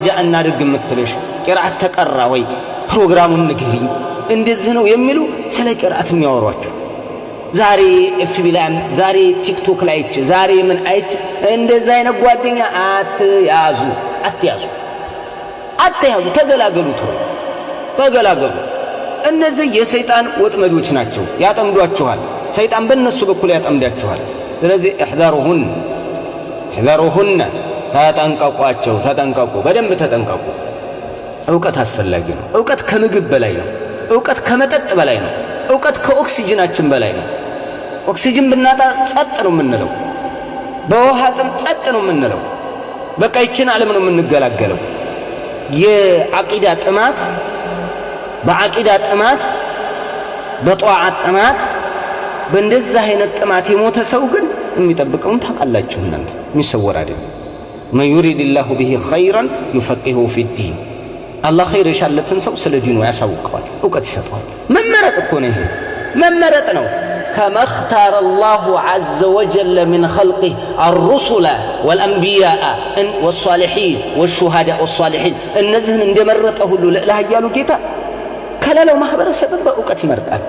እናድርግ የምትልሽ ቂራአት ተቀራ ወይ ፕሮግራሙን ንገሪኝ እንደዚህ ነው የሚሉ ስለ ቂራአት የሚያወሯችሁ ዛሬ ኤፍቢ ላይ ዛሬ ቲክቶክ ላይ ዛሬ ምን አይች እንደዛ አይነት ጓደኛ አትያዙ ተገላገሉ ተገላገሉ። እነዚህ የሰይጣን ወጥመዶች ናቸው፣ ያጠምዷችኋል። ሰይጣን በእነሱ በኩል ያጠምዳችኋል። ስለዚህ احذروهن ተጠንቀቋቸው፣ ተጠንቀቁ፣ በደንብ ተጠንቀቁ። ዕውቀት አስፈላጊ ነው። ዕውቀት ከምግብ በላይ ነው። ዕውቀት ከመጠጥ በላይ ነው። ዕውቀት ከኦክሲጅናችን በላይ ነው። ኦክሲጅን ብናጣ ጸጥ ነው የምንለው፣ በውሃ ጥም ጸጥ ነው የምንለው። በቃ ይችን ዓለም ነው የምንገላገለው። የዓቂዳ ጥማት በዓቂዳ ጥማት በጧዓት ጥማት በእንደዛ አይነት ጥማት የሞተ ሰው ግን የሚጠብቀውን ታውቃላችሁ እናንተ፣ የሚሰወር አይደለም። من يريد الله به خيرا يفقهه في الدين الله خير የሻለትን ሰው ስለ ዲኑ ያሳውቀዋል፣ ዕውቀት ይሰጠዋል። መመረጥ እኮ ነው፣ ይሄ መመረጥ ነው። كما اختار الله عز وجل من خلقه الرسل والأنبياء والصالحين والشهداء والصالحين እነዚህን እንደመረጠ ሁሉ ለኃያሉ ጌታ ከሌላው ማህበረሰብ በዕውቀት ይመርጣል።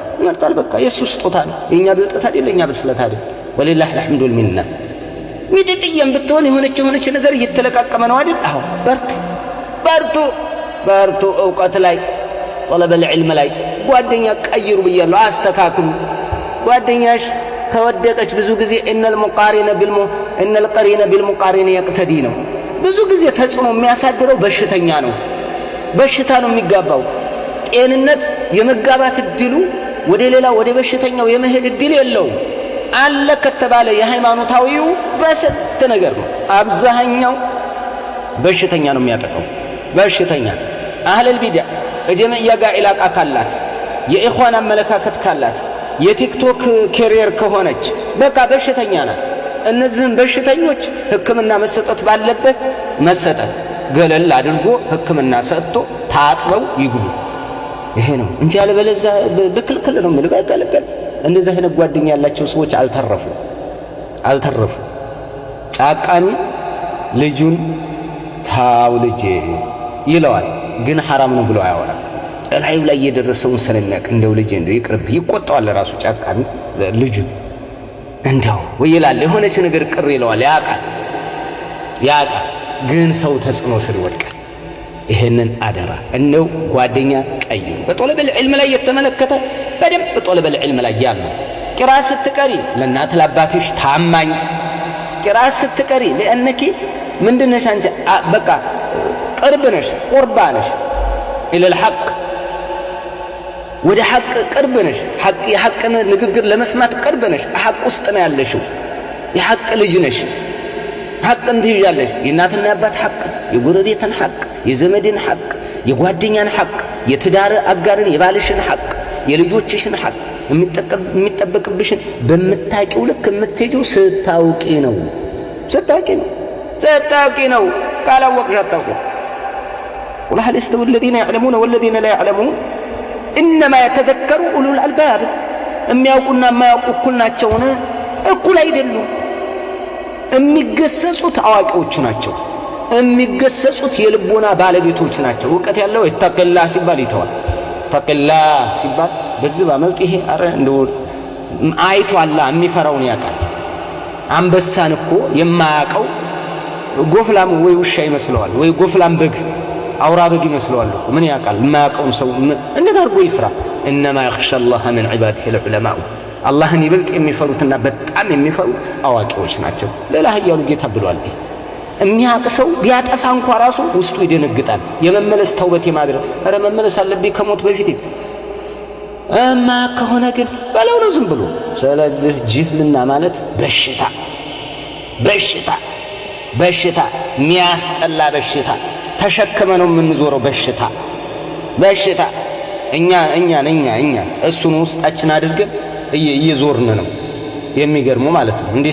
በቃ የሱ ስጦታ ነው። የኛ ብልጠት አይደል፣ የኛ ብስለት አይደል። ወሊላሂ الحمد والمنة። ሚጥጥየም ብትሆን የሆነች ነገር እየተለቃቀመ ነው አይደል? አዎ በርቱ ዕውቀት ላይ طلب العلم ላይ ጓደኛ ቀይሩ ብያለሁ፣ አስተካክሉ። ጓደኛሽ ከወደቀች ብዙ ጊዜ ان القرين بالمقارن يقتدي ነው። ብዙ ጊዜ ተጽዕኖ የሚያሳድረው በሽታ ነው የሚጋባው። ጤንነት የመጋባት እድሉ ወደ ሌላ ወደ በሽተኛው የመሄድ እድል የለውም። አለ ከተባለ የሃይማኖታዊው በስንት ነገር ነው። አብዛኛው በሽተኛ ነው የሚያጠቃው። በሽተኛ አህለል ቢድዓ ከጀመዕያ ጋር ኢላቃ ካላት፣ የኢኽዋን አመለካከት ካላት፣ የቲክቶክ ኬሪየር ከሆነች በቃ በሽተኛ ናት። እነዚህን በሽተኞች ሕክምና መሰጠት ባለበት መሰጠት፣ ገለል አድርጎ ሕክምና ሰጥቶ ታጥበው ይግቡ። ይሄ ነው እንጂ አለበለዚያ በክልክል ነው ማለት በከለከል። እንደዚህ አይነት ጓደኛ ያላቸው ሰዎች አልተረፉ። ጫቃሚ ልጁን ታው ልጄ ይለዋል፣ ግን ሐራም ነው ብሎ አያወራም። እላዩ ላይ የደረሰውን ስለሚያውቅ እንደው ልጄ እንደው ይቅርብ ይቆጣዋል። ራሱ ጫቃሚ ልጁ እንደው ወይ ይላል፣ የሆነች ነገር ቅር ይለዋል። ያውቃል፣ ግን ሰው ተጽዕኖ ስር ይወድቃል። ይሄንን አደራ እንደው ጓደኛ ቀይሩ። በጦለበ العلم ላይ የተመለከተ በደንብ በጦለበ العلم ላይ ያለው ቂራአት ስትቀሪ ለእናት ለአባትሽ ታማኝ ቂራአት ስትቀሪ ለእነኪ ምንድነሽ አንቺ በቃ ቅርብ ነሽ፣ ቁርባ ነሽ الى الحق ወደ ሐቅ ቅርብ ነሽ። የሐቅን ንግግር ለመስማት ቅርብ ነሽ። ሐቅ ውስጥ ነው ያለሽው። የሐቅ ልጅ ነሽ። ሐቅን ትይዣለሽ። የእናትና የአባት ሐቅ፣ የጎረቤትን ሐቅ፣ የዘመድን ሐቅ፣ የጓደኛን ሐቅ፣ የትዳር አጋርን የባልሽን ሐቅ፣ የልጆችሽን ሐቅ የሚጠበቅብሽን በምታውቂው ልክ የምትሄጂው ስታውቂ ነው። ካላወቅሽ አታውቂም። ቁል ሀል የስተዊ الذين يعلمون والذين لا يعلمون إنما يتذكر أولو الألباب። የሚያውቁና የማያውቁ እኩል ናቸውን? እኩል አይደሉም። የሚገሰጹት አዋቂዎች ናቸው። የሚገሰጹት የልቦና ባለቤቶች ናቸው። ዕውቀት ያለው ይተቀላ ሲባል ይተዋል። ተቀላ ሲባል በዚህ ባመልጥ ይሄ አረ እንደው አይቷላ የሚፈራውን ያውቃል። አንበሳን እኮ የማያውቀው ጎፍላም ወይ ውሻ ይመስለዋል፣ ወይ ጎፍላም በግ አውራ በግ ይመስለዋል። ምን ያውቃል? የማያውቀውን ሰው እንዴት አድርጎ ይፍራ? إنما يخشى الله من عباده العلماء። አላህን ይበልጥ የሚፈሩትና በጣም የሚፈሩት አዋቂዎች ናቸው። ሌላ ኃያሉ ጌታ ብሏል። የሚያውቅ ሰው ቢያጠፋ እንኳን ራሱ ውስጡ ይደነግጣል። የመመለስ ተውበት የማድረግ ኧረ መመለስ አለብኝ ከሞት በፊት ከሆነ ግን በለው ነው ዝም ብሎ። ስለዚህ ጅህልና ማለት በሽታ የሚያስጠላ በሽታ ተሸክመ ነው የምንዞረው። በሽታ እኛ እሱን ውስጣችን አድርገን እየዞርን ነው። የሚገርሙ ማለት ነው እንዴ